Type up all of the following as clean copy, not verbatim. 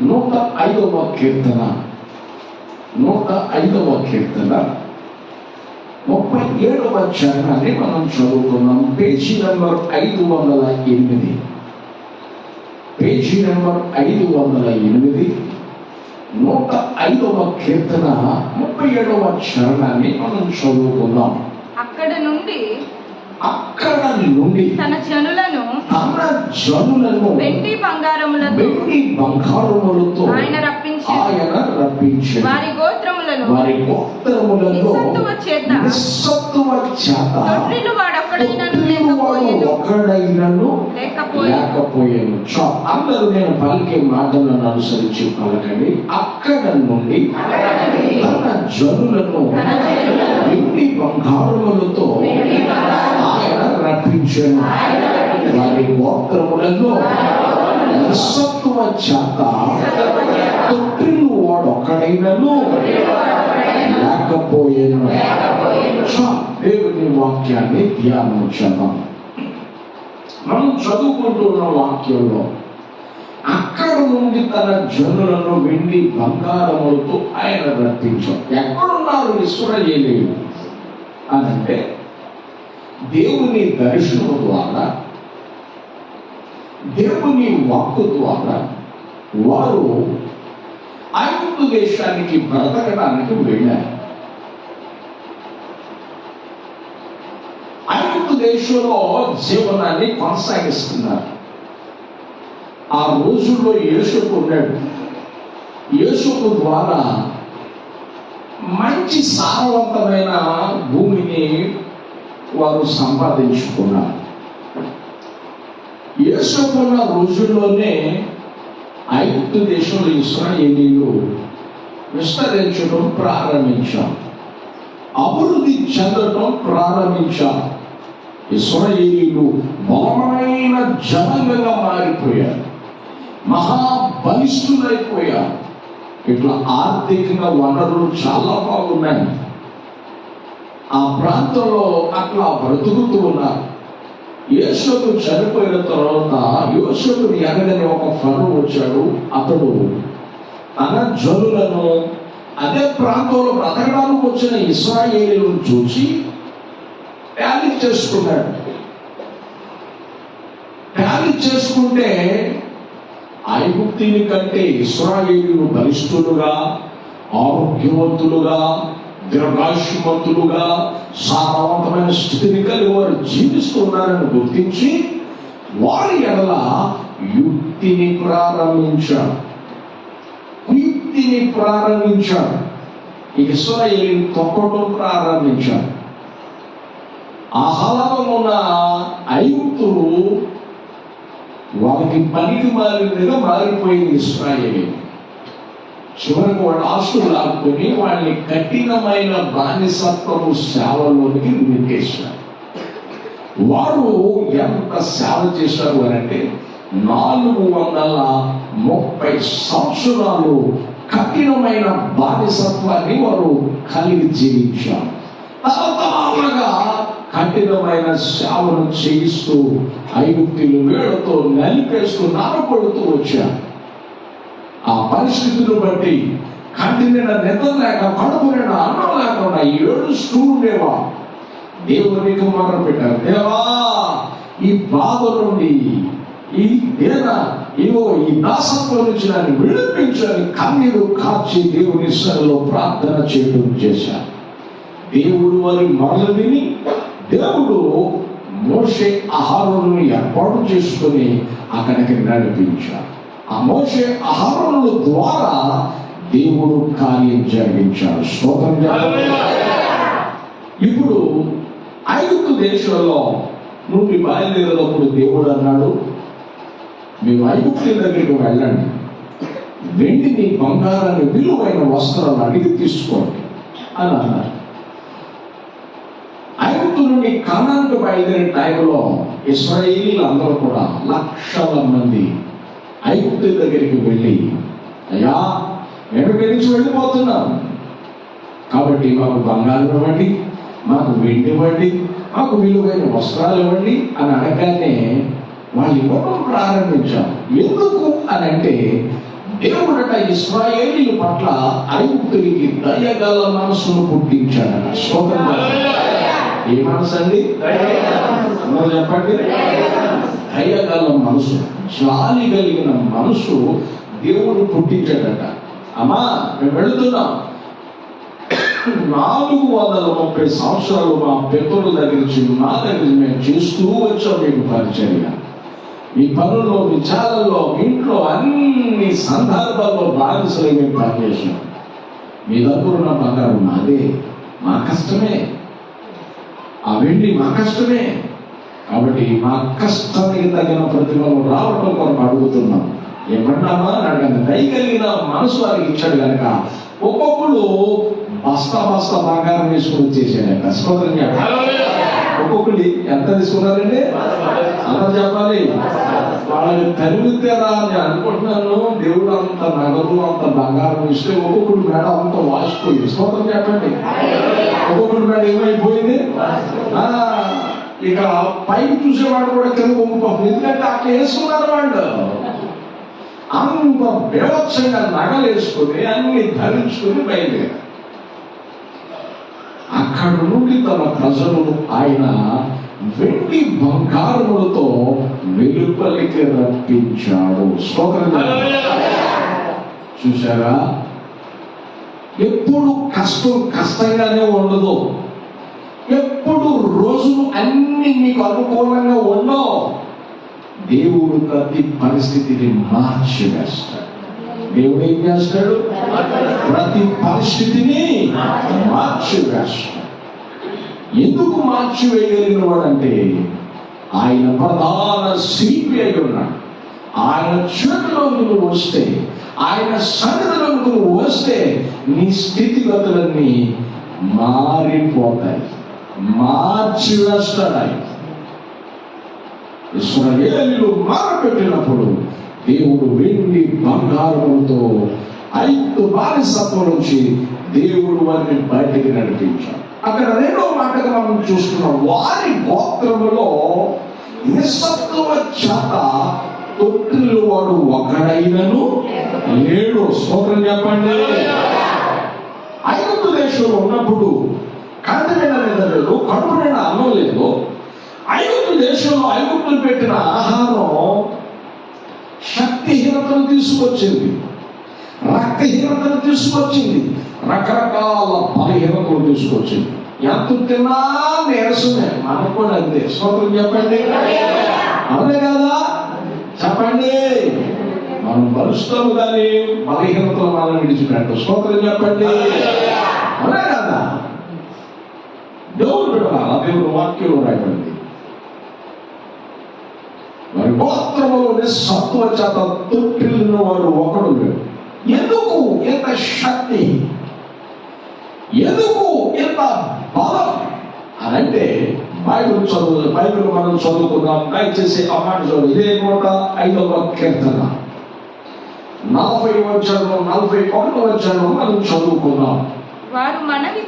105వ కీర్తన 37వ చరణాన్ని మనం చదువుకున్నాం. Page number 508. Page number 508, 105వ కీర్తన 37వ చరణాన్ని మనం చదువుకుందాం. అక్కడ నుండి తన జనులను వెండి బంగారములతో ఆయన రప్పించి వారి గోత్రములలో నిస్సత్తువ చేత తొట్రిల్లు వాడొక్కడైనను లేకపోయాను. అందరూ నేను పలికే మాటలను అనుసరించి పలకండి. అక్కడ నుండి తన జనులను వెండి బంగారములతో ఆయన రప్పించాను. వారి గోత్రములలో నిస్సత్తువ చేత తొట్టిల్లు వాడొక్కడైనను లేకపోయాను. దేవుని వాక్యాన్ని ధ్యానం చేద్దాం. మనం చదువుకుంటున్న వాక్యంలో అక్కడ నుండి తన జనులను వెండి బంగారములతో ఆయన రప్పించాడు. ఎక్కడున్నారు ఇశ్రాయేలీయులు అని అంటే, దేవుని దర్శనం ద్వారా, దేవుని వాక్కు ద్వారా వారు ఐగుప్తు దేశానికి బ్రతకడానికి వెళ్ళారు. ఐగుప్తు దేశంలో జీవనాన్ని కొనసాగిస్తున్నారు. ఆ రోజుల్లో యోసేపు ఉన్నాడు. యోసేపు ద్వారా మంచి సారవంతమైన భూమిని వారు సంపాదించుకున్నారు. యోసేపు ఉన్న రోజుల్లోనే ఐగుప్తు దేశంలో ఇశ్రాయేలీయులు విస్తరించడం ప్రారంభించారు, అభివృద్ధి చెందడం ప్రారంభించారు. ఇశ్రాయేలీయులు బలమైన జనాంగంగా మారిపోయారు, మహాబలిష్ఠులైపోయారు. ఇట్లా ఆర్థికంగా వనరులు చాలా బాగున్నాయి. ఆ ప్రాంతంలో అట్లా బ్రతుకుతూ ఉన్నారు. యోసేపు చనిపోయిన తర్వాత యోసేపుని ఎనగని ఒక ఫరో వచ్చాడు. అతడు తన జనులను అదే ప్రాంతంలో బ్రతకడానికి వచ్చిన ఇశ్రాయేలీయులను చూసి ట్యాలీ చేసుకున్నాడు. ట్యాలీ చేసుకుంటే ఐగుప్తీయుని కంటే ఇశ్రాయేలీయులు బలిష్ఠులుగా, ఆరోగ్యవంతులుగా, దీర్ఘాయుష్మంతులుగా, సారవంతమైన స్థితిని కలిగి వారు జీవిస్తున్నారని గుర్తించి వారి ఎడల యుక్తిని ప్రారంభించాడు. ఇశ్రాయేలీయులు తొక్కడం ప్రారంభించారు. ఆహ్లాదమున్న ఐగుప్తులు వారికి పనికి మారినగా మారిపోయింది. ఇశ్రాయేలీయులు చివరికి వాళ్ళ ఆస్తులు లాక్కుని వాళ్ళని కఠినమైన బానిసత్వము సేవలోనికి నెట్టేశారు. వారు ఎంత సేవ చేశారు అంటే 430 సంవత్సరాలు కఠినమైన బానిసత్వాన్ని వారు కలిగి జీవించారు. తరతరాలుగా కఠినమైన సేవను చేయిస్తూ ఐగుప్తీయులు వేళ్లతో నలిపేస్తూ నరకొడుతూ వచ్చారు. ఆ పరిస్థితులను బట్టి కంటి నిండా నిద్ర లేక, కడుపు నిండా అన్నం లేకుండా ఏడుస్తూ ఉండేవా. దేవునికి మొదలు పెట్టారు, దేవా ఈ బాధ నుండి, ఈ దాసత్వం నుంచి నన్ను విడిపించని కన్నీరు కార్చి దేవుని సన్నిధిలో ప్రార్థన చేయడం చేశారు. దేవుడు వారి మొరలు విని దేవుడు మోషే అహరోనును ఏర్పాటు చేసుకుని అక్కడికి నడిపించారు. ఆ మోషే అహరోనుల ద్వారా దేవుడు కార్యం జరిగించాడు. స్తోత్రం. ఇప్పుడు ఐగుప్తు దేశంలో నుండి బయలుదేరినప్పుడు దేవుడు అన్నాడు, మీరు ఐగుప్తు దగ్గరికి వెళ్ళండి, వెండిని బంగారాన్ని విలువైన వస్త్రాలు అడిగి తీసుకోండి అని అన్నారు. ఐగుప్తు నుండి కనానుకు బయలుదేరే టైంలో ఇశ్రాయేలీయులు అందరూ కూడా లక్షల మంది ఐగుప్తు దగ్గరికి వెళ్ళి, అయ్యా మేము గెలిచి వెళ్ళిపోతున్నాం కాబట్టి మాకు బంగారం ఇవ్వండి, మాకు వెండి ఇవ్వండి, మాకు విలువైన వస్త్రాలు ఇవ్వండి అని అనగానే వాళ్ళు ఇవ్వడం ప్రారంభించారు. ఎందుకు అని అంటే దేవుడట ఇశ్రాయేలీయుల పట్ల ఐగుప్తునికి దయగల మనసును పుట్టించాడట. స్తోత్రం. ఏ మనసు అండి? అందరూ చెప్పండి. దయగల మనసు, జాలి కలిగిన మనసు దేవుడు పుట్టించాడట. అమ్మా మేము వెళుతున్నాం, 430 సంవత్సరాలు మా పితరుల దగ్గర నుంచి నా దగ్గర మేము చేస్తూ వచ్చాం మీకు పరిచర్య. మీ పనుల్లో, మీ చాలల్లో, మీ ఇంట్లో అన్ని సందర్భాల్లో బాధిసలే మేము పనిచేసాం. మీ దగ్గర ఉన్న బంగారం మాదే, మా కష్టమే, ఆ వెండి మా కష్టమే. కాబట్టి మా కష్టానికి తగిన ప్రతిఫలం రావటం కొరకు అడుగుతున్నాం. ఏమన్నామా అని అడగండి. దయగలిగిన మనసు వారికి ఇచ్చాడు కనుక ఒక్కొక్కడు బస్తా బంగారం తీసుకుని వచ్చేసాడు. స్తోత్రం చెప్పాలి. ఒక్కొక్కటి ఎంత తీసుకున్నారండి? అలా చెప్పాలి. వాళ్ళని తరిమితేరా అని అనుకుంటున్నాను. దేవుడు అంత నగలు, అంత బంగారం ఇస్తే ఒక్కొక్కటి మేడ అంత వాసిపోయింది. స్తోత్రం చెప్పండి. ఒక్కొక్కటి మేడ ఏమైపోయింది? ఇక పైకి చూసేవాడు కూడా కింద పొంగిపోతుంది. ఎందుకంటే అట్లా వేసుకున్నారు వాళ్ళు. అంత బేవత్సంగా నగలు వేసుకుని అన్ని ధరించుకుని బయలుదేరారు. అక్కడ నుండి తన ప్రజలను ఆయన వెండి బంగారములతో వెలుపలికి రప్పించాడు. స్తోత్రం. చూసారా, ఎప్పుడు కష్టంగానే ఉండదు. ఎప్పుడు రోజులు అన్ని మీకు అనుకూలంగా ఉండవు. దేవుడు ప్రతి పరిస్థితిని మార్చి వేస్తాడు. దేవుడు ఏం చేస్తాడు? ప్రతి పరిస్థితిని మార్చి వేస్తాడు. ఎందుకు మార్చి వేయగలిగిన వాడంటే ఆయన ప్రధాన శిల్పి అయి ఉన్నాడు. ఆయన చేతిలో నువ్వు వస్తే, ఆయన సన్నిధిలో నువ్వు వస్తే నీ స్థితిగతులన్నీ మారిపోతాయి, మార్చి వేస్తాడు ఆయన. ఇశ్రాయేలీయులు మారపెట్టినప్పుడు దేవుడు వెండి బంగారములతో ఐగుప్తు బానిసత్వం నుంచి దేవుడు వారిని బయటికి నడిపించాడు. అక్కడ రెండో మాటగా మనం చూస్తున్నాం. వారి గోత్రములో నిస్సత్తువ చేత తొట్టిల్లు వాడు ఒకడైనను లేడు. స్తోత్రం చెప్పండి. ఐగుప్తు దేశంలో ఉన్నప్పుడు కంటి నిండా నిద్ర లేదు, కడుపు నిండా అన్నం లేదు. ఐగుప్తు దేశంలో ఐగుప్తులు పెట్టిన ఆహారం శక్తిహీనతను తీసుకొచ్చింది, రక్తహీనతను తీసుకొచ్చింది, రకరకాల బలహీనతలు తీసుకొచ్చింది. ఎంత తిన్నా నీరసమే. మనకు కూడా అంతే. స్తోత్రం చెప్పండి. అవునే కదా? చెప్పండి. మనం బలుస్తాము కానీ బలహీనతలు మనం విడిచిపెట్టు. స్తోత్రం చెప్పండి. అవునే కదా? దేవుడు పెట్టాల. దేవుడు వాక్యంలో రాయబడింది, వారి గోత్రములో నిస్సత్తువ చేత తొట్టిల్లిన వాడు ఒకడు లేడు. ఎందుకు ఇంత శక్తి, ఎందుకు ఇంత బలం అనంటే బైబిల్ మనం చదువుకుందాం. దయచేసి ఆ మాట చదువు. ఇదే 105వ కీర్తన 40వ వచనం 41వ వచనం మనం చదువుకుందాం. వారు మనవి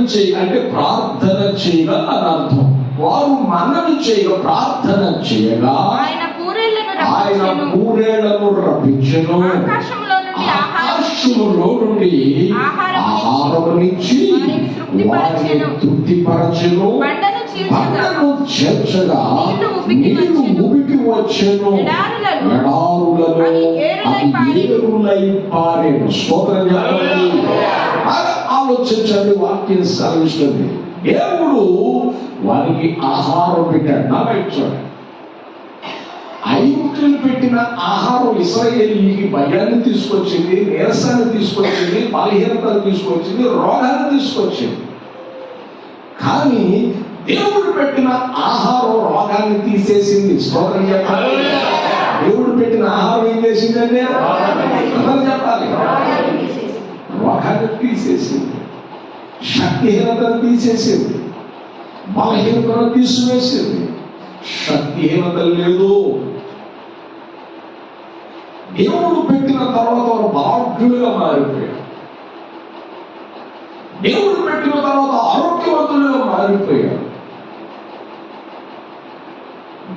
చేయగా అంటే ప్రార్థన చేయగా అని అర్థం. వారు మనవి చేయగా, ప్రార్థన చేయగా ఆయన పూరేళ్లను రప్పించెను, ఆకాశములో నుండి ఆహారమునిచ్చి వారిని తృప్తిపరచెను, పంటను చేర్చగా నీరు ఉబికి వచ్చెను, ఎడారులలో ఏరులై పారెను. స్తోత్రం చెప్పండి. ఆలోచించండి. వాక్యం సెలవిస్తుంది. దేవుడు వారికి ఆహారం పెట్టాడు. నా వైపు చూడండి. ఐగుప్తులు పెట్టిన ఆహారం ఇశ్రాయేలీయులకి భయాన్ని తీసుకొచ్చింది, నీరసాన్ని తీసుకొచ్చింది, బలహీనతను తీసుకొచ్చింది, రోగాన్ని తీసుకొచ్చింది. కానీ దేవుడు పెట్టిన ఆహారం రోగాన్ని తీసేసింది. స్తోత్రం చెప్పాలి. దేవుడు పెట్టిన ఆహారం ఏం చేసిందంటే అందరూ చెప్పాలి. రోగాన్ని తీసేసింది, శక్తిహీనతను తీసేసింది, బలహీనతను తీసివేసింది. శక్తిహీనత లేదు. దేవుడు పెట్టిన తర్వాత వారు బలాఢ్యులుగా మారిపోయారు. దేవుడు పెట్టిన తర్వాత ఆరోగ్యవంతులుగా మారిపోయారు.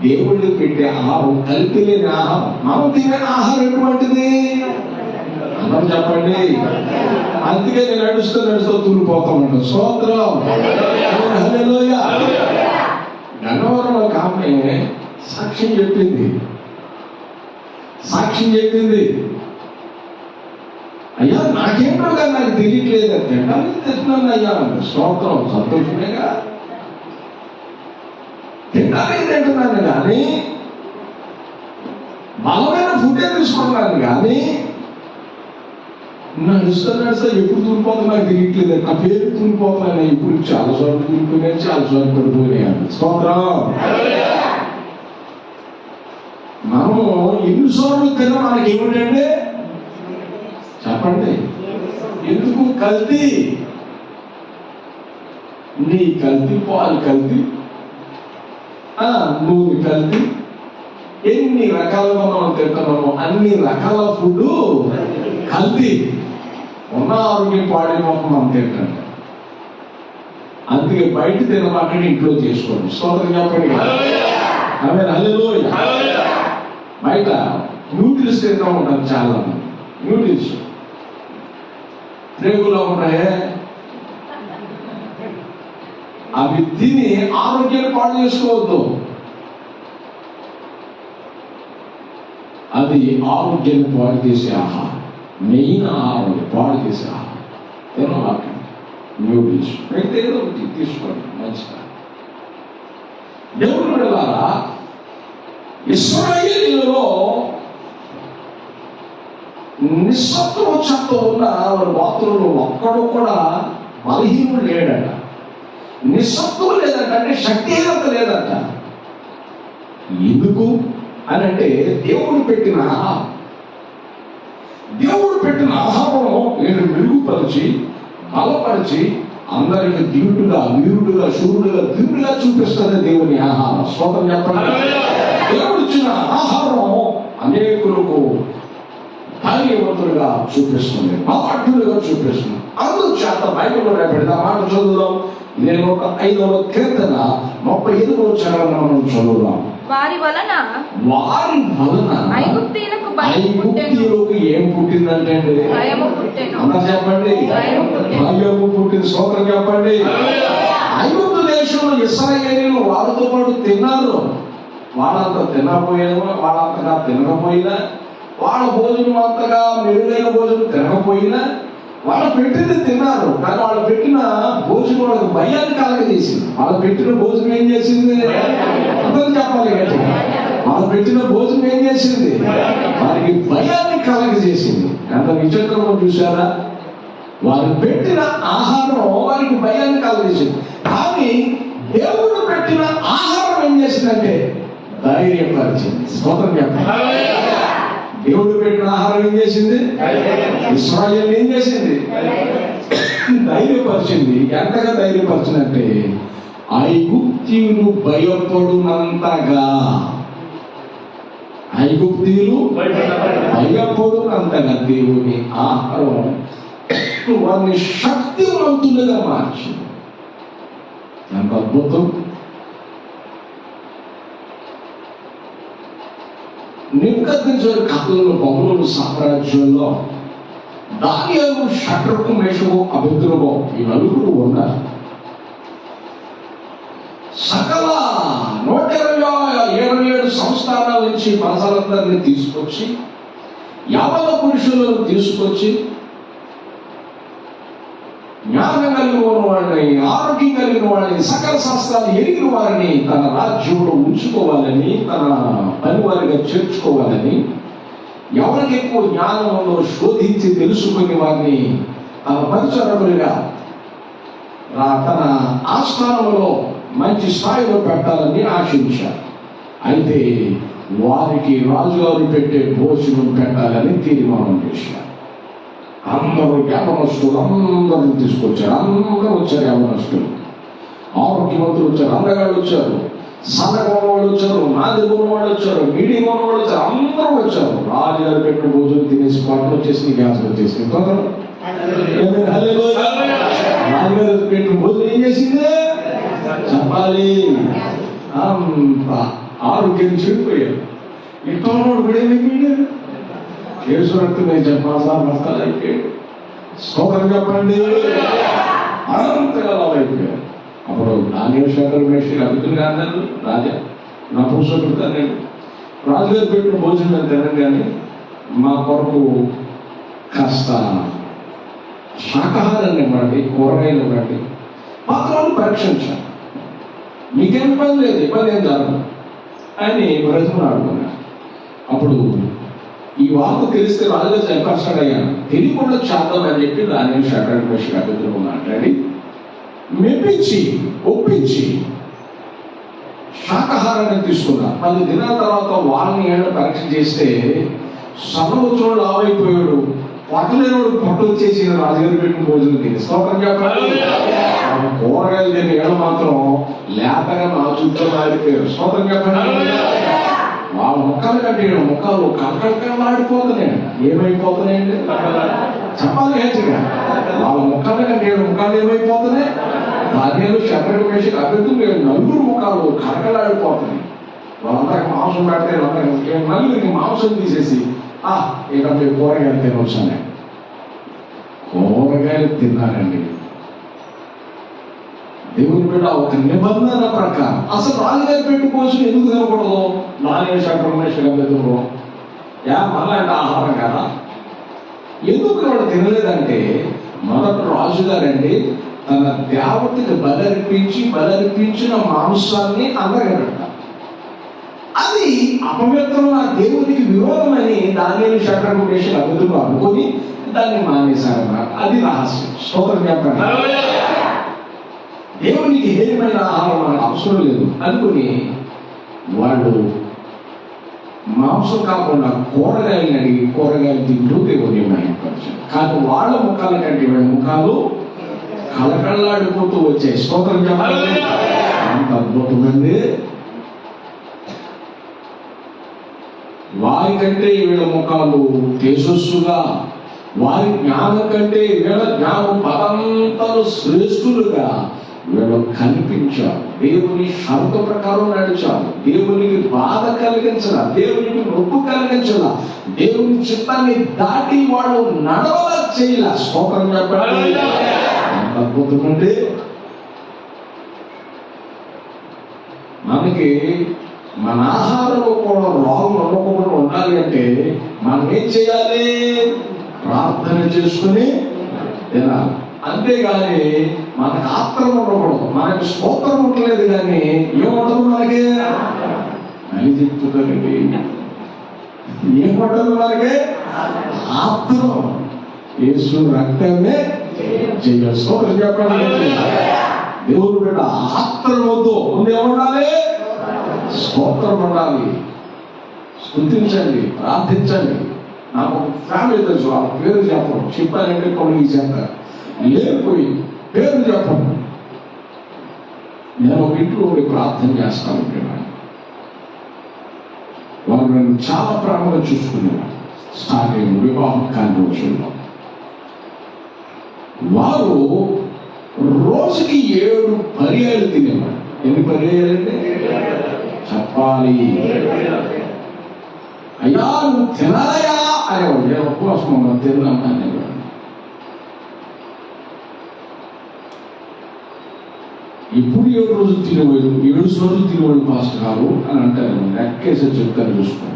దేవుళ్ళు పెట్టే ఆహారం కలిపి లేని ఆహారం. మనం తినే ఆహారం ఎటువంటిది అందరూ చెప్పండి. అందుకే నేను నడుస్తూ తూలిపోతామంట. స్తోత్రం. హల్లెలూయా. గన్నవరం ఒక ఆమె సాక్ష్యం చెప్పింది. అయ్యా నాకేంటో కానీ నాకు తెలియట్లేదు అంటే తింటున్నాను అయ్యా అంటే. స్తోత్రం. సంతోషమేగా. తింటున్నాను కానీ బలమైన ఫుడ్ తీసుకున్నాను కానీ నడుస్తా ఎప్పుడు తూలిపోతున్నా నాకు తెలియట్లేదు. నా పేరు తూలిపోతున్నాను. ఇప్పుడు చాలా సార్లు తూలిపోయినాయి, చాలా సార్లు పడిపోయినాయి. స్తోత్రం. మనము ఎన్నిసార్లు తిన్నా మనకి ఏమిటంటే చెప్పండి, ఎందుకు కల్తీ? నీ కల్తీ, పాలు కల్తీ, నూనె కల్తీ, ఎన్ని రకాలుగా మనం తింటున్నాము అన్ని రకాల ఫుడ్ కల్తీ. ఉన్న ఆరోగ్యం పాడే మొక్క మనం తింటాం. అందుకే బయట తినమాకండి, ఇంట్లో చేసుకోండి. స్తోత్రం చెప్పండి. ఆమె హల్లెలూయా. బయట న్యూడిల్స్ తింటూ ఉంటారు చాలా మంది. న్యూడిల్స్ రేగులో ఉంటాయే, అవి తిని ఆరోగ్యాన్ని పాడు చేసుకోవద్దు. అది ఆరోగ్యాన్ని పాడు చేసే ఆహారం. మెయిన్ ఆహారం పాడు చేసే ఆహారం తినవాకండి. న్యూడిల్స్ అయితే ఏదో ఒకటి తీసుకోండి మంచిగా. దేవుడు వెళ్ళారా, ఇశ్రాయేలీయులలో నిస్సత్వచంతో ఉన్న వారి బాతులలో ఒక్కడు కూడా బలహీనుడు లేడట. నిస్సత్వం లేదంట, అంటే శక్తిహీనత లేదంట. ఎందుకు అని అంటే దేవుడు పెట్టిన ఆహారం నేను మెరుగుపరిచి బలపరిచి అందరికి దిగుడుగా, వీరుడుగా, శూరుడుగా, దిగుడుగా చూపిస్తుంది దేవుని ఆహారం. స్తోత్రం చెప్పండి. దేవుడు ఇచ్చిన ఆహారం అనేకులకు ధైర్యవంతులుగా చూపిస్తుంది, బలవంతులుగా చూపిస్తుంది. అందుచేత బైబిల్లో రేపటి మాట చదువుదాం. నేను ఒక 5వ కీర్తన 38వ చరణం మనం చదువుదాం. వారి వలన ఐగుప్తీయులకు ఏం పుట్టిందంటే అందరూ చెప్పండి, భయము పుట్టింది. స్తోత్రం చెప్పండి. ఐగుప్తు దేశంలో ఇశ్రాయేలీయులు వారితో పాటు తిన్నారు. వాళ్ళంతా వాళ్ళంతగా తినకపోయినా, వాళ్ళ భోజనం అంతగా మెరుగైన భోజనం తినకపోయినా వాళ్ళు పెట్టింది తిన్నారు. కానీ వాళ్ళు పెట్టిన భోజనం వాళ్ళకి భయాన్ని కలగజేసింది. వాళ్ళు పెట్టిన భోజనం ఏం చేసింది? అందరూ చెప్పాలి కదా. వాళ్ళు పెట్టిన భోజనం ఏం చేసింది? వారికి భయాన్ని కలగజేసింది. ఎంత విచిత్రమో చూసారా? వారు పెట్టిన ఆహారం వారికి భయాన్ని కలగజేసింది. కానీ దేవుడు పెట్టిన ఆహారం ఏం చేసిందంటే ధైర్యపరిచింది. స్తోత్రం చెప్పాలి. దేవుడు పెట్టిన ఆహారం ఏం చేసింది? ఇశ్రాయేలు ఏం చేసింది? ధైర్యపరిచింది. ఎంతగా ధైర్యపరిచిందంటే ఐగుప్తీయులు భయపడునంతగా దేవుని ఆహారం వారిని శక్తివంతులుగా మార్చింది. ఎంత అద్భుతం! నెబుకద్నెజరు కాలంలో బబులోను సామ్రాజ్యంలో దానియేలు, షద్రకు, మేషకు, అబేద్నెగో ఈ నలుగురు ఉన్నారు. సకల 127 సంస్థానాల నుంచి ప్రజలందరినీ తీసుకొచ్చి, యవన పురుషులను తీసుకొచ్చి, జ్ఞానం కలిగిన వారిని, ఆరోగ్యం కలిగిన వారిని, సకల శాస్త్రాలు ఎరిగిన వారిని తన రాజ్యంలో ఉంచుకోవాలని, తన పని వారిగా చేర్చుకోవాలని, ఎవరికి ఎక్కువ జ్ఞానం ఉందో శోధించి తెలుసుకుని వారిని తన పరిచరకులుగా తన ఆస్థానంలో మంచి స్థాయిలో పెట్టాలని ఆశించారు. అయితే వారికి రాజుగారు పెట్టే భోజనం పెట్టాలని తీర్మానం చేశారు. అందరూ యవనస్తులు అందరూ తీసుకొచ్చారు. అందరూ వచ్చారు. యవనస్తులు, ఆరోగ్యవంతులు వచ్చారు, అందగాళ్ళు వచ్చారు, సన్నగా ఉన్నవాళ్ళు వచ్చారు, నాదిగా ఉన్నవాళ్ళు వచ్చారు, మీడియం ఉన్నవాళ్ళు వచ్చారు, అందరూ వచ్చారు. రాజుగారు పెట్టిన భోజనం తినేసి పాటలు వచ్చేసి గ్యాస్ వచ్చేసి రాజుగారు పెట్టిన భోజనం ఏం చేసింది చెప్పాలి. ఆరోగ్యం చెడిపోయారు. ఇంట్లో కూడా ఏమైపోయాడు? కేసు రక్తమే చెప్పాలి బస్తాలు అయిపోయాడు. స్తోత్రం చెప్పండి. అనంతగా అయిపోయారు. అప్పుడు నాగేశ్వర శేఖర్ మేషి అభివృద్ధి అన్నారు, రాజా నా పురుషుడు నేను రాజుగారు పెట్టిన భోజనం తినగానే మా కొరకు కాస్త శాకాహారాన్ని ఇవ్వండి, కూరగాయలు ఇవ్వండి, పాత్రలు పరీక్షించాలి, మీకేం ఇబ్బంది లేదు, ఇబ్బంది ఏం జరగదు అని బ్రతుకుని ఆడుకున్నాను. అప్పుడు ఈ వార్త తెలిస్తే రాజుగారు చెప్పాడు, తెలియకుండా చేద్దామని చెప్పి దాని శేఖర్ మేషి అభివృద్ధి మాట్లాడి మెప్పించి ఒప్పించి శాకాహారాన్ని తీసుకున్నారు. 10 దినాల తర్వాత వాళ్ళని పరీక్ష చేస్తే సర్వోత్సవం లావైపోయాడు. పట్టులేనోడు పట్టు వచ్చేసి రాజుగారు పెట్టిన భోజనం తిని స్తోత్రం చెప్పాలి. కూరగాయలు తిని ఏళ్ళు మాత్రం లేతగా నా చుట్టూ ఆడిపోయారు. స్తోత్రం చెప్పండి. వాళ్ళ ముక్కలు కంటే ముక్కలు కలకలకలాడిపోతున్నాయండి. ఏమైపోతున్నాయండి? చెప్పాలి హెచ్చగా. వాళ్ళ ముక్కలు కంటే ముక్కలు ఏమైపోతున్నాయి? భార్యలు శేఖర్ మేషి అభివృద్ధి నలుగురు ముఖాలు కలకలాడిపోతున్నాయి. వాళ్ళందరికి మాంసం పెడితే నలుగురికి మాంసం తీసేసి ఇక మీరు కూరగాయలు తినవచ్చానే. కూరగాయలు తిన్నారండి. దేవుని బిడ్డ ఒక నిబంధన ప్రకారం అసలు రాజుగారి పెట్టి భోజనం ఎందుకు తినకూడదు? నాలుగు శేఖర్ మేషి అభివృద్ధిలో మళ్ళీ ఆహారం కదా. ఎందుకు వాడు తినలేదంటే మొదట రాజుగారండి తన దేవతకి బలర్పించిన మాంసాన్ని అందగలట. అది అపవిత్రమైన దేవునికి విరోధమని దానియేలు శేఖర్ మేషి అభివృద్ధిలో అనుకొని దాన్ని మానేశారన్నమాట. అది రహస్యం. స్తోత్రం చెప్పండి. దేవునికి హేయమైన ఆహారం మనకు అవసరం లేదు అనుకుని వాళ్ళు మాంసం కాకుండా కూరగాయలు అడిగి కూరగాయలు తింటూ దేవుని మహిమపరిచారు. కానీ వాళ్ళ ముఖాల కంటే వీళ్ళ ముఖాలు కలకల్లాడిపోతూ వచ్చాయి. స్తోత్రం చెప్పాలి. అంత అద్భుతమండి. వారి కంటే వీళ్ళ ముఖాలు తేజస్సుగా, వారి జ్ఞానం కంటే వీళ్ళ జ్ఞానం పదంతలు శ్రేష్ఠులుగా వీళ్ళు కనిపించారు. దేవుని షరతు ప్రకారం నడిచారు. దేవునికి బాధ కలిగించరా, దేవునికి నొప్పు కలిగించరా, దేవుని చిత్తాన్ని దాటి వాళ్ళు నడవలా చేయలే. స్తోత్రం చెప్పండి. అద్భుతమండి. మనకి మన ఆహారంలో కూడా రోగం ఉండకుండా ఉండాలి అంటే మనం ఏం చేయాలి? ప్రార్థన చేసుకుని తినాలి. అంతేగాని మనకు ఆత్రం ఉండకూడదు. మనకి స్తోత్రం ఉండలేదు కానీ ఏముండదు మనకి అని చెప్తుందండి. ఏముండదు మనకి? ఆత్రం. యేసు రక్తమే చెయ్యాలి. స్తోత్రం చెప్పండి. దేవుడు బిడ్డ ఆత్రం వద్దు, ముందు ఏముండాలి? స్తోత్రం ఉండాలి. స్తుతించండి, ప్రార్థించండి. నాకు ఫ్యామిలీ తెలుసు, వాళ్ళ పేరు చెప్పడం చెప్పాలంటే కొన్ని చెప్తారు, లేకపోయి పేరు చెప్పను. నేను ఒక ఇంట్లో ఉండి ప్రార్థన చేస్తాను. వారు నన్ను చాలా ప్రేమగా చూసుకునేవారు. స్టార్టింగ్ వివాహం కాని రోజుల్లో వారు రోజుకి 7 పర్యాలు తినేవారు. ఎన్ని పర్యాలంటే చెప్పాలి. అయ్యా నువ్వు తినాలయా అనేవాడు. నేను ఉపవాసం తిన్నాను అనేవాడు. ఇప్పుడు 7 రోజులు తినేవాడు, 7 రోజులు తినేవాడు పాస్టర్ గారు అని అంటారు. లెక్కేసి చెప్తారు చూసుకో.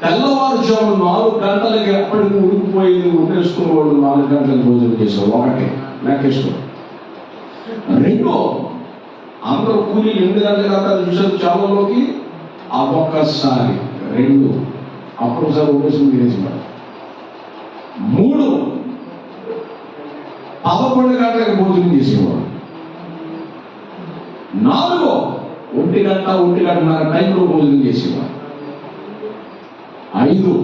తెల్లవారుజాము 4 గంటలకి ఎప్పటికి ఉడికిపోయి ఉండేసుకునేవాడు. 4 గంటలకు భోజనం చేసేవాడు. ఒకటి లెక్కేసుకో. 2 అందరూ కూలి 8 గంటలకు అక్కడ చూసారు చావలోకి. ఒక్కసారి 2 అప్పుడు ఒకసారి ఉపయోగం చేసేవాడు. 3 11 గంటలకు భోజనం చేసేవాడు. 4 1 గంట 1:30 టైంలో భోజనం చేసేవాడు. 5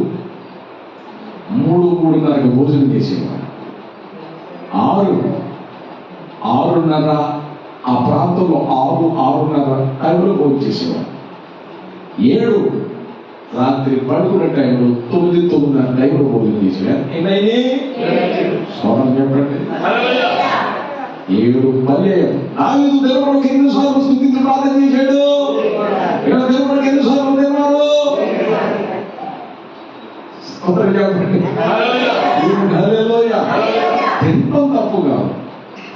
3:30కి భోజనం చేసేవాడు. 6 6:30 ఆ ప్రాంతంలో 6:30 టైంలో భోజనం చేసేవాడు. 7 రాత్రి పడుకునే టైంలో 9:30 టైంలో భోజనం చేసేవాడు. ఎన్నైనా స్వరం చెప్పండి. 7 పర్యాయం. దావీదు దేవుడికి ఎన్నిసార్లు స్తుతించి ప్రార్థన చేశాడు? ఇక్కడ దేవుడికి ఎన్నిసార్లు తిన్నారు? స్తోత్రం చెప్పండి. హల్లెలూయా. తినడం తప్పు కాదు,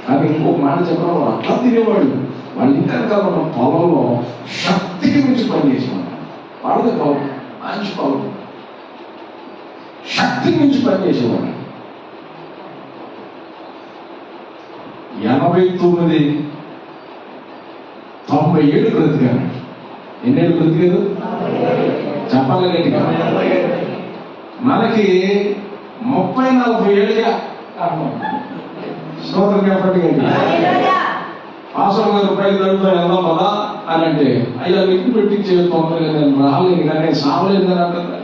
కానీ ఇంకొక మాట చెప్పడం, వాడు అట్లా తినేవాడు. వాళ్ళు ఇంకా ఉన్న పొలంలో శక్తికి మించి పనిచేసేవాడు. వాళ్ళది పొలం, మంచి పొలం, శక్తికి మించి పనిచేసేవాడు. 89 97 బ్రతికాడు. ఎన్నేళ్ళు బ్రతికారు చెప్పాలి గట్టిగా? మనకి 30-40 ఏళ్ళుగా స్తోత్రం చెప్పండి. పాస్టర్ గారు పైకి తడుపుతా వెళ్దాం కదా అని అంటే, అయ్యా లిఫ్ట్ పెట్టించే తొందరగా నేను రాలేదు కానీ సావలేదు అని అంటారు.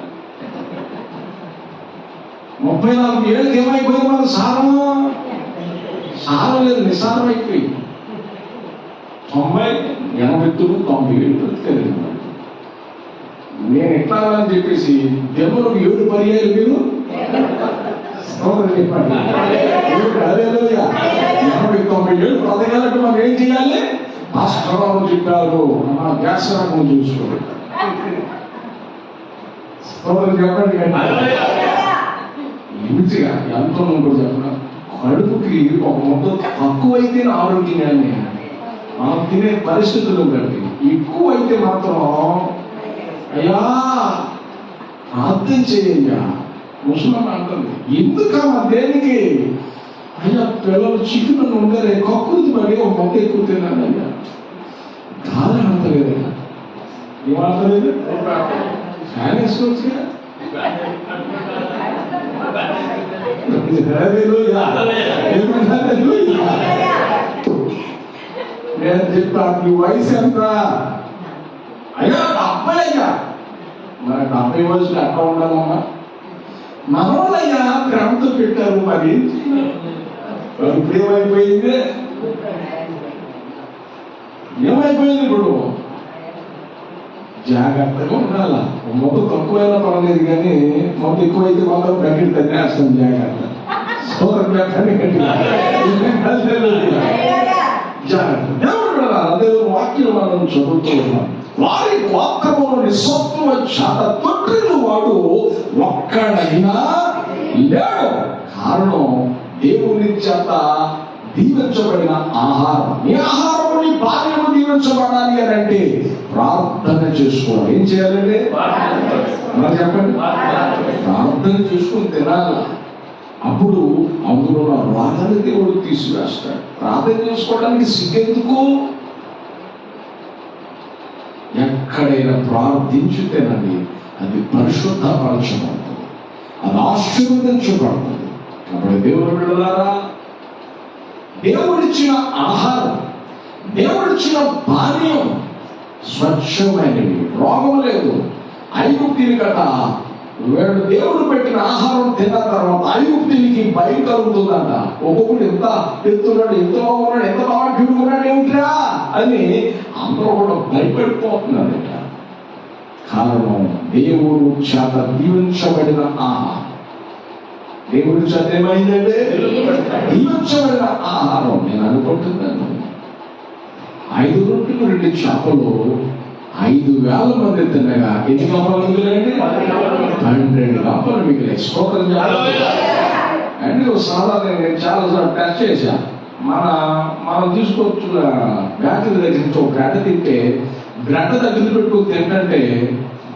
34 ఏళ్ళకి ఏమైపోయింది? మనకు సారలేదు, నిస్సారం అయిపోయి 90 ఏళ్ళు బ్రతికారు. నేను ఎట్లా అని చెప్పేసి దేవుడికి 7 పర్యాలు మీరు చెప్పండి. 90 ఏళ్ళు బ్రతకాలంటే మనం ఏం చేయాలి? ఆస్ట్రాలు చెప్పారు, గ్యాస్ రకం చూసుకోండి. చెప్పండి లిమిట్గా ఎంతో కూడా చెప్పిన కడుపుకి ఒక ముద్ద తక్కువైతే ఆరోగ్యంగానే మనం తినే పరిస్థితులు బట్టి, ఎక్కువైతే మాత్రం అయ్యా ప్రార్థన చేయ్యా. ముసలమ్మ అంటుంది, ఎందుకమ్మా దేనికి? అయ్యా పిల్లలు చికెన్ ఉండరే కక్కుర్తి పడి ఒక మొక్క ఎక్కువ తిన్నాను అయ్యా. గాలి ఆడతలేదయ్యా. ఏమాడతలేదు? ఫ్యాన్ వేసుకోవచ్చుగా. నేను చెప్పాను, నీ వయసు ఎంత? అయ్యా 70 అయ్యా. మరి 70 వయసులో ఎక్కడ ఉండాలమ్మా? మనోళ్ళయ్యా ప్రేమతో పెట్టారు, మరి ఇప్పుడు ఏమైపోయింది? ఇప్పుడు జాగ్రత్తగా ఉండాలా. మొత్తం తక్కువైనా పర్వాలేదు, కానీ మొత్తం ఎక్కువైతే మాత్రం ప్యాకెట్ తగ్గేస్తాం. జాగ్రత్త. అదే వాక్యం మనం చదువుతూ ఉన్నాం. వారి గోత్రములోని సత్వ శాత తండ్రులు వాడు ఒక్కడైనా లేడు. కారణం దేవుని చేత దీవించబడిన ఆహారం. ఈ ఆహారం నీ భార్యను దీవించబడాలి అని అంటే ప్రార్థన చేసుకోవాలి. ఏం చేయాలండి? మరి చెప్పండి. ప్రార్థన చేసుకుని తినాలి. అప్పుడు అందులో రాగాన్ని దేవుడు తీసివేస్తాడు. ప్రార్థన చేసుకోవడానికి సిగ్గెందుకు? ఎక్కడైనా ప్రార్థించితేనండి అది పరిశుద్ధపరచబడుతుంది, అది ఆశీర్వదించబడుతుంది. కాబట్టి దేవుడు బిడ్డలారా, దేవుడిచ్చిన ఆహారం, దేవుడిచ్చిన పానీయం స్వచ్ఛమైనవి, రోగం లేదు. ఐగుప్తిని గట వీడు దేవుడు పెట్టిన ఆహారం తిన్న తర్వాత ఐగుప్తినికి భయం కలుగుతుందంట. ఒక్కొక్కడు ఎంత ఎత్తున్నాడు, ఎంత బాగున్నాడు, ఎంత బాగా చూడుకున్నాడు ఏమిట్రా అని అందరూ కూడా భయపడిపోతున్నారట. కారణం దేవుడు చేత దీవించబడిన ఆహారం. దేవుడి చేత ఏమైందంటే దీవించబడిన ఆహారం. నేను అనుకుంటున్నాను 5 రొట్టెలు 2 చేపలు 5,000 మంది తిన్నగా ఎన్ని గంపలు మిగిలాయండి? 12 గంపలు మిగిలాయి. స్తోత్రం అండి. సాధారణ నేను చాలాసార్లు టెస్ట్ చేశాను. మనం తీసుకోవచ్చు బ్యాటరీ దగ్గర నుంచి ఒక గడ్డ తింటే గడ్డ దగ్గర పెట్టుకుని తింటే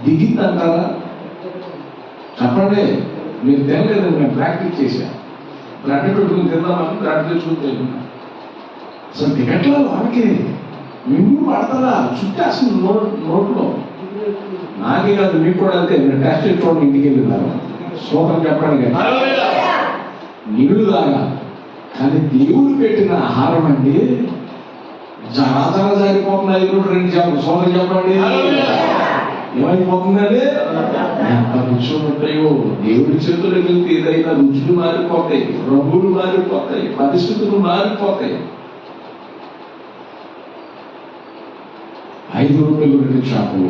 దిగిందంటారా? చెప్పండి. మీరు తినలేదు, నేను ప్రాక్టీస్ చేశాను. గడ్డ పెట్టుకుని తిందామని గడ్డ తెచ్చుకుని తింటున్నాను. అసలు దిగట్లా వాడికి మింగు పడతారా? చుట్టేస్తుంది నోట్లో. నాకే కాదు, మీకు కూడా అంతే. నేను టెస్ట్ చేసుకోవడం ఇంటికి వెళ్ళినాను. స్తోత్రం చెప్పండి. నీళ్లు లాగా. కానీ దేవుడు పెట్టిన ఆహారం అండి జరాజర జారిపోతున్నాయి. 2 చేపలు. స్తోత్రం చెప్పండి. ఏమైపోతుందండి? ఎంత రుచులు ఉంటాయో. దేవుడి చేతులకు వెళ్తే ఏదైనా రుచులు మారిపోతాయి, రంగులు మారిపోతాయి, పరిస్థితులు మారిపోతాయి. 5 రొట్టెలు 2 చేపలు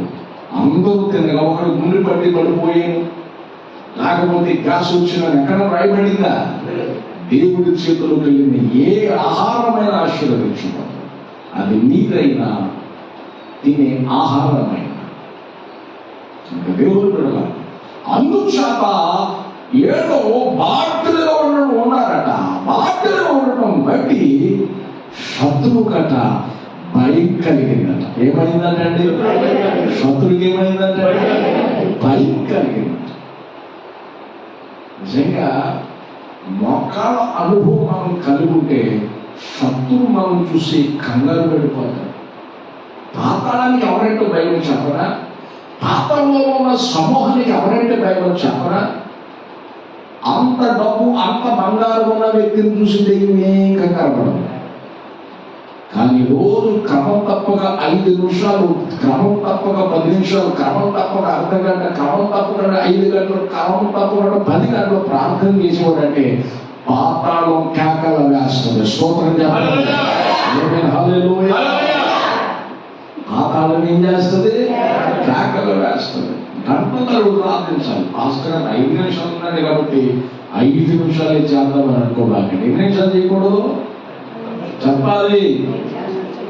అందరూ తినగా ఒకడు గుండె పడిపోయాను. లేకపోతే గ్యాస్ వచ్చిన ఎక్కడ రాయబడిందా? దేవుడి చేతిలోకి వెళ్ళిన ఏ ఆహారమైన ఆశీర్వదించుకోవాలి. అది నీరైనా తినే ఆహారమైన ఇంకా దేవుడు పెడతారు. అందుచేత ఏదో బాధ్యతగా ఉన్నారట. బాధ్యతగా ఉండటం బట్టి శత్రువు కట భయం కలిగిందట. ఏమైందంటే శత్రువుకి ఏమైందంటే భయం కలిగిందట. నిజంగా మోకాళ్ళ అనుభవం మనం కలిగి ఉంటే శత్రువు మనం చూసి కంగారు పడిపోతాడు. పాతాళానికి ఎవరంటే భయం చెప్పరా? పాతాళంలో ఉన్న సమూహానికి ఎవరంటే భయం చెప్పరా? అంత డబ్బు అంత బంగారం ఉన్న వ్యక్తిని చూసి దెయ్యం ఏం కంగారు పడదు. కానీ రోజు క్రమం తప్పక 5 నిమిషాలు, క్రమం తప్పక 10 నిమిషాలు, క్రమం తప్పక అర్ధ గంట, క్రమం తప్పక 5 గంటలు, క్రమం తప్పక 10 గంటలు ప్రార్థన చేసేవాడంటే పాతాళం కేకలు వేస్తుంది. స్తోత్రం చెప్పండి. హల్లెలూయా. పాతాళం ఏం చేస్తుంది? కేకలు వేస్తుంది. గంటలు ప్రార్థించాలి. పాస్టర్ 5 నిమిషాలు ఉన్నాడు కాబట్టి 5 నిమిషాలే చేద్దామని అనుకోబాకండి. 5 నిమిషాలు చేయకూడదు, చెప్పాలి.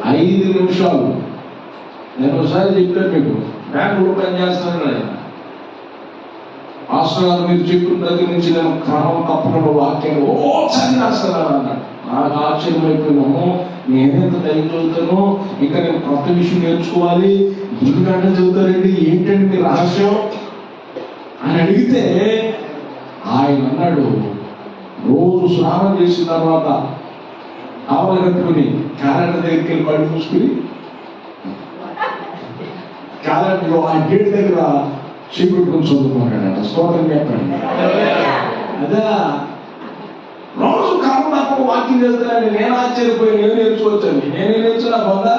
5 నిమిషాలు. నేను ఒకసారి చెప్పాను మీకు, బ్యాంకులో పని చేస్తాను ఆయన. పాస్టర్ గారు మీరు చెప్పిన దగ్గర నుంచి నేను క్రమం తప్పకుండా వాక్యాలు చదివేస్తాను అన్నాడు. నాకు ఆశ్చర్యం అయిపోయినాము. నేనెంత టైం చదువుతాను, ఇంకా నేను కొత్త విషయం నేర్చుకోవాలి. 2 గంటలు చదువుతారండి, ఏంటండి మీ రహస్యం అని అడిగితే ఆయన అన్నాడు, రోజు స్నానం చేసిన తర్వాత ఆవలు కట్టుకుని క్యాలెండర్ దగ్గరికి వెళ్ళి పడి చూసుకుని క్యాలెండర్లో ఆ గేట్ దగ్గర చీపెట్టుకుని చదువుకుంటాడట. స్తోత్రం చెప్పండి. అదే రోజు క్రమం తప్ప వాకింగ్ వెళ్తానని నేను ఆశ్చర్యపోయి నేను నేర్చుకోవచ్చండి. నేనే నేర్చున్నా పొందా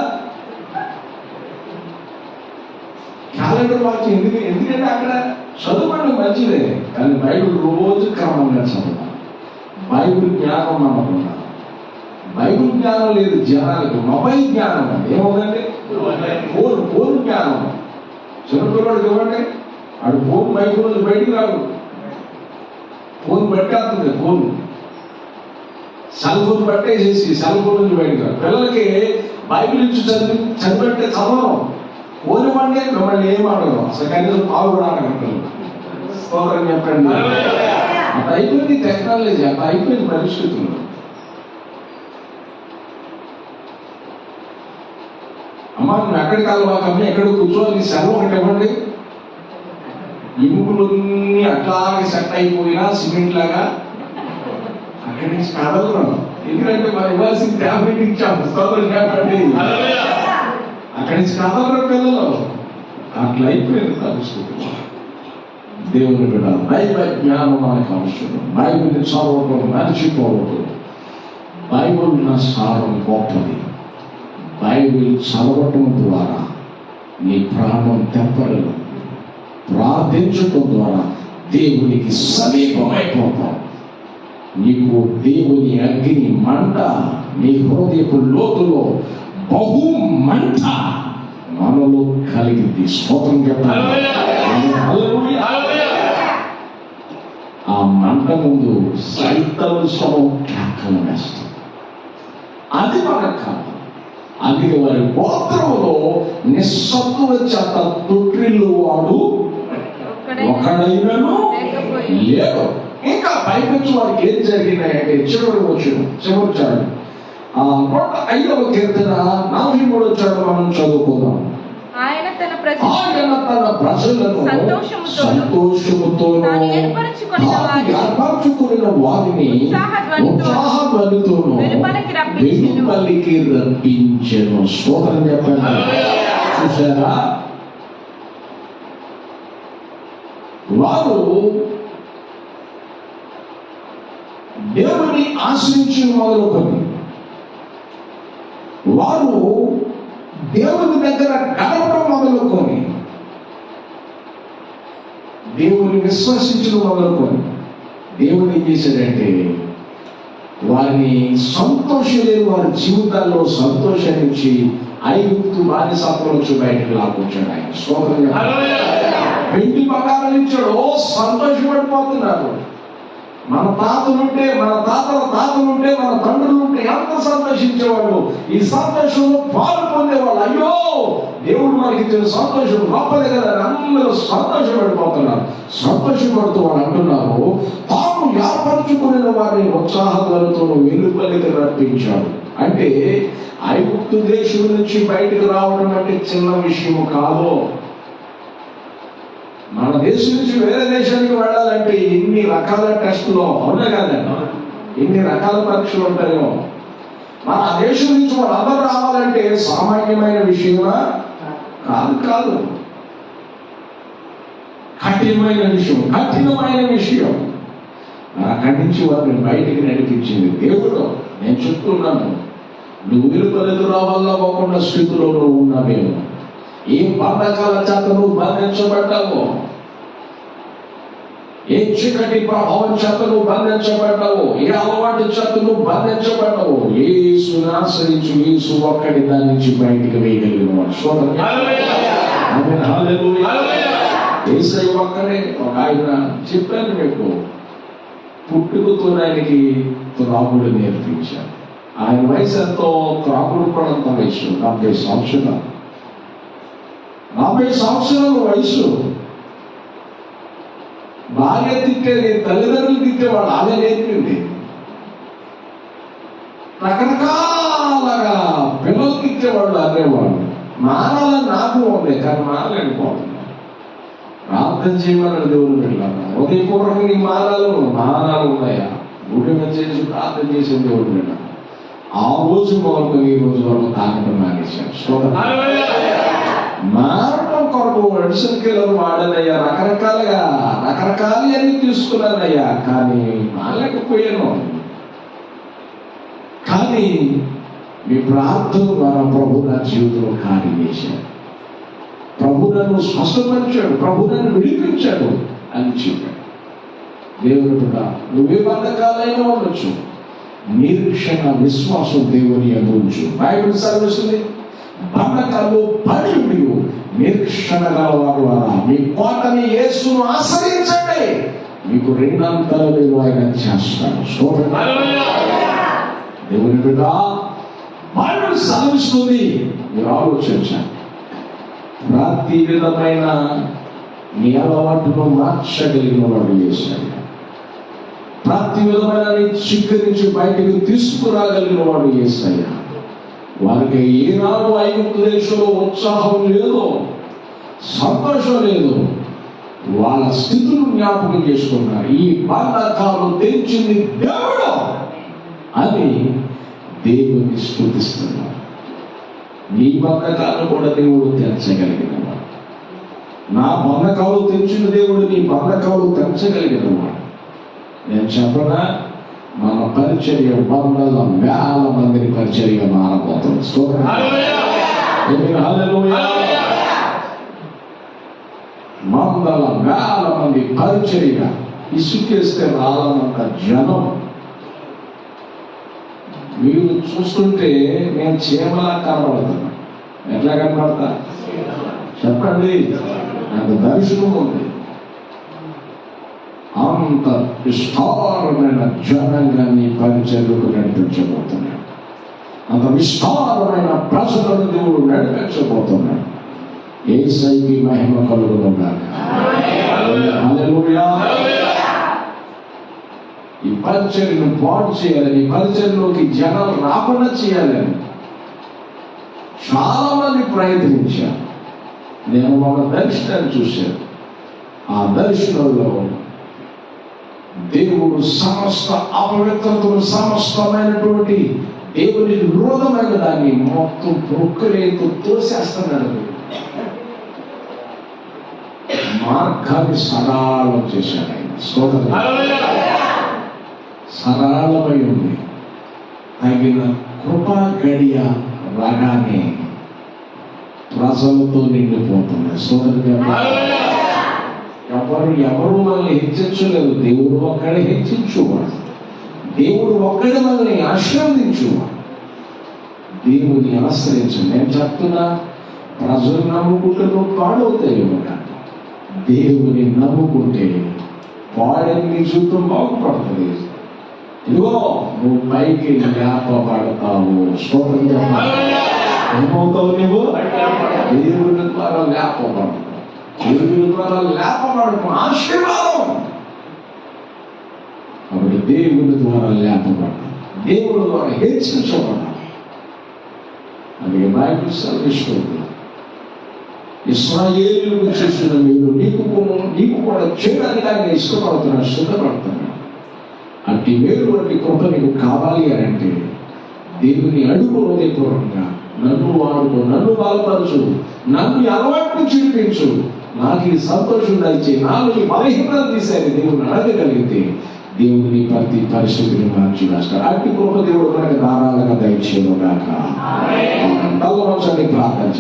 క్యాలెండర్ వాక్యం ఎందుకంటే అక్కడ చదువుకోవడం మంచిదే, కానీ బైబిల్ రోజు క్రమంగా చదవాలి. బైబిల్ జ్ఞానం నమ్మకుండా. బైబిల్ జ్ఞానం లేదు జనాలకు, మొబైల్ జ్ఞానం అండి. ఏమవుతుందండి? ఫోన్ జ్ఞానం. చిన్నపిల్లవాడికి ఇవ్వండి, ఆడు ఫోన్ బైబిల్ నుంచి బయటికి రాదు. ఫోన్ పట్టేస్తుంది. ఫోన్ సెల్ ఫోన్ పట్టేసేసి సెల్ ఫోన్ నుంచి బయటికి రాదు. పిల్లలకి బైబిల్ నుంచి చదివితే చదవడం. ఫోన్ ఇవ్వండి, మిమ్మల్ని ఏం ఆడరు. అసలు కనీసం పాలు కూడా ఆడగలరు. స్తోత్రం చెప్పండి. అంత అయిపోయింది టెక్నాలజీ, అంత అయిపోయింది పరిస్థితులు. అమ్మా నువ్వు ఎక్కడికి వెళ్ళవాకమ్మ, ఎక్కడ కూర్చోవాలి, సెలవు ఒకటి ఇవ్వండి. ఎముకలన్నీ అట్లాగే సెట్ అయిపోయినా సిమెంట్ లాగా అక్కడి నుంచి కదలరు. ఎందుకంటే మనం ఇవ్వాల్సిన ట్యాబ్లెట్ ఇచ్చాము. స్తోత్రం చెప్పండి. అక్కడి నుంచి కదలరు పిల్లలు. అట్లా అయిపోయింది పరిస్థితి. దేవుని బిడ్డ బైబిల్ జ్ఞానం మనకు అవసరం. బైబిల్ని చదవటం మర్చిపోవద్దు. బైబిల్ నా సారం గొప్పది. బైబిల్ చదవటం ద్వారా నీ ప్రాణం తెప్పలేదు. ప్రార్థించటం ద్వారా దేవునికి సమీపమైపోతాం. నీకు దేవుని అగ్ని మంట నీ హృదయపు లోతులో బహు మంట మనలో కలిగింది. స్తోత్రం చెప్పాలి. ఆ మంట ముందు సైతాను స్వరం కేకలు వేస్తాం. అది మనకు కాదు. అందుకే వారి గోత్రంలో నిస్సత్తువ చేత తొట్టిల్లు వాడు ఒకడైనను లేడు. ఇంకా పైపెచ్చు వారికి ఏం జరిగినాయంటే చివరి చాడు 105వ కీర్తన 43వ చాడు మనం చదువుకుందాం. ఆయన తన ప్రజలను సంతోషముతో ఏర్పరచుకున్న వారిని ఉత్సాహధ్వనితోను వెలుపలికి రప్పించెను. స్తోత్రం చెప్పండి. చూసారా, వారు దేవుని ఆశ్రయించి మొదలుకొని వారు దేవుని దగ్గర గడపడం మొదలుకొని దేవుని విశ్వసించడం మొదలుకొని దేవుడు ఏం చేశాడంటే వారిని సంతోషలేని వారి జీవితాల్లో సంతోషాన్ని ఇచ్చి ఐగుప్తు బానిసత్వం నుంచి బయటకు లాక్కొచ్చాడు ఆయన. స్తోత్రం. వెండి బంగారం ఇచ్చాడు, సంతోషపడిపోతున్నారు. మన తాతలుంటే, మన తాతల తాతలుంటే, మన తండ్రులుంటే ఎంత సంతోషించేవాళ్ళు, ఈ సంతోషంలో పాలు పొందేవాళ్ళు. అయ్యో దేవుడు మనకి ఇచ్చిన సంతోషం గొప్పదే కదా అని అందరూ సంతోషపడిపోతున్నారు. సంతోషపడుతూ వాళ్ళు అంటున్నారు, తాము ఏర్పరచుకునే వారిని ఉత్సాహంతో వెలుపలికి రప్పించాడు. అంటే ఐగుప్తు దేశం నుంచి బయటకు రావడం అంటే చిన్న విషయం కాదు. మన దేశం నుంచి వేరే దేశానికి వెళ్ళాలంటే ఇన్ని రకాల టెస్టులు, అవునా కాదండి, ఎన్ని రకాల పరీక్షలు ఉంటాయో. మన ఆ దేశం నుంచి వాళ్ళందరూ రావాలంటే సామాన్యమైన విషయమా కాదు, కఠినమైన విషయం. అక్కడి నుంచి వారిని బయటికి నడిపించింది దేవుడు. నేను చెప్తున్నాను, నువ్వు వెలుపలకు రావాలనుకోకుండా స్థితిలో ఉన్నా మేము ఏ బంధకాల చేత నువ్వు బంధించబడ్డావో, ఏ చీకటి ప్రభావం చేత నువ్వు బంధించబడ్డావో, ఏ అలవాటు చేత నువ్వు బంధించబడ్డావో, యేసుని ఆశ్రయించు. యేసు ఒక్కడి దాని నుంచి బయటికి వేయగలిగిన వాడు. యేసయ్య ఒక్కడే. ఒక ఆయన చెప్పాను మీకు, పుట్టుకతో ఆయనకి త్రాగుడు నేర్పించారు. ఆయన వయసు ఎంతో, త్రాగుడు కూడా అంత వయసు, 40 సంవత్సరాలు. 40 సంవత్సరాల వయసు. భార్య తిట్టేది, తల్లిదండ్రులు తిట్టేవాడు, ఆమె నేర్పింది. రకరకాలుగా పిల్లలు తిట్టేవాళ్ళు, అనేవాళ్ళు. మానాలని నాకు ఉంది, కానీ మానలేకపోతుంది. ప్రార్థన చేయమన్నాడు దేవుడు వెళ్ళాను. ఉదయపూర్వకంగా నీ మానాలు ఉన్నాయా? గుడి చేసి ప్రార్థన చేసే దేవుడు వెళ్ళాను. ఆ రోజు మొదలుకొని ఈ రోజు వరకు తాగడం మానేశాను. మారడం కొరకు అడిసరికెళ్ళను వాడనయ్యా, రకరకాలు అన్ని తీసుకున్నానయ్యా, కానీ మానలేకపోయాను. కానీ మీ ప్రార్థన ద్వారా ప్రభు నా జీవితంలో కార్యం చేశాడు. ప్రభు నన్ను స్వస్థపరిచాడు, ప్రభు నన్ను విడిపించాడు అని చెప్పాడు. దేవుడు కూడా నువ్వే బంధకాలైనా ఉండొచ్చు, నిరీక్షణ విశ్వాసం దేవుని అందించు. బైబిల్ సెలవిస్తుంది, బంధకాలు పడి నిరీక్షణ గలవారు ద్వారా మీ కోటని యేసును ఆశ్రయించండి, మీకు 2 అంతలు నేను ఆయన చేస్తాను. దేవుని బిడ్డ, బైబిల్ సెలవిస్తుంది. మీరు ఆలోచించండి, ప్రతి విధమైన నీ అలవాటును మార్చగలిగిన వాడు యేసయ్య. ప్రతి విధమైన నీ చిక్కు నుంచి బయటకు తీసుకురాగలిగిన వాడు యేసయ్య. వారికి ఈనాడు ఐగుప్తు దేశంలో ఉత్సాహం లేదు, సంతోషం లేదు. వాళ్ళ స్థితులు జ్ఞాపకం చేసుకున్నారు. ఈ బంధకాలు తెంచింది దేవుడు అని దేవుని స్తుతిస్తున్నారు. నీ బంధకాలను కూడా దేవుడు తెంచగలిగిన వాడు. నా బంధకాలు తెంచిన దేవుడు నీ బంధకాలు తెంచగలిగిన వాడు. నేను చెప్పనా, మన పరిచర్య వందల వేల మందిని పరిచర్య మారబోతుంది. వందల వేల మంది పరిచర్య ఇసుకేస్తే రాలనంత జనం. మీరు చూస్తుంటే నేను చీమలా కనబడుతున్నా. ఎట్లా కనబడతా చెప్పండి, నాకు దర్శనం ఉంది. అంత విస్తారమైన జనంగా నీ పరిచర్యకు నడిపించబోతున్నాడు. అంత విస్తారమైన ప్రజలను దేవుడు నడిపించబోతున్నాడు. యేసయ్యకి మహిమ కలుగును గాక. హల్లెలూయా. ఈ పరిచర్యను పాడు చేయాలని, ఈ పరిచర్యలోకి జనం రాకుండా చేయాలని చాలా మంది ప్రయత్నించారు. నేను ఒక దర్శనాన్ని చూశాను. ఆ దర్శనంలో దేవుడు సమస్త అపవిత్రతలు, సమస్తమైనటువంటి దేవుని విరోధమైన దాన్ని మొత్తం ప్రొక్కలేతో తోసేస్తున్నాడు. మార్గాన్ని సరళం చేశాడు ఆయన. సరళమై ఉంది. తగిన కృపా గడియ రాగానే ప్రజలతో నిండిపోతుంది. ఎవరు మనల్ని హెచ్చించలేదు. దేవుడు ఒక్కడే హెచ్చించువాడు. దేవుడు ఒక్కడే మనల్ని ఆశీర్వదించువాడు. దేవుని ఆశ్రయించండి. నేను చెప్తున్నా, ప్రజలు నమ్ముకుంటే నువ్వు పాడవుతాయి. దేవుని నమ్ముకుంటే వాడిని నీ జీవితం బాగుపడుతుంది. ఇదిగో నువ్వు పైకి లేపబడతావు. స్తోత్రం చెప్పాలి. ఏమవుతావు నువ్వు? దేవుని ద్వారా లేపబడతావు. దేవుని ద్వారా లేపబడము ఆశీర్వాదం. కాబట్టి దేవుని ద్వారా లేపబడాలి, దేవుని ద్వారా హెచ్చించబడాలి. అందుకే బైబిల్ సెలవిస్తుంది, ఇశ్రాయేలుకు చేసిన మీరు నీకు కూడా చేయడానికి ఆయన ఇష్టపడుతున్నాడు, సిద్ధపడుతున్నాడు. అట్టి మేలు వంటి కృప నీకు కావాలి అని అంటే దేవుని అడుగు హృదయపూర్వకంగా, నన్ను వాడుకో, నన్ను బలపరచు, నన్ను ఈ అలవాటును చూపించు, నాకు ఈ సంతోషం దయచే, నాలో ఈ బలహీనత తీసేది దేవుని అడగగలిగితే దేవుని ప్రతి పరిస్థితిని మార్చి వేస్తాడు. అట్టి కృప దేవుడు మనకు ధారాళంగా దయచేయను గాక. ప్రార్థన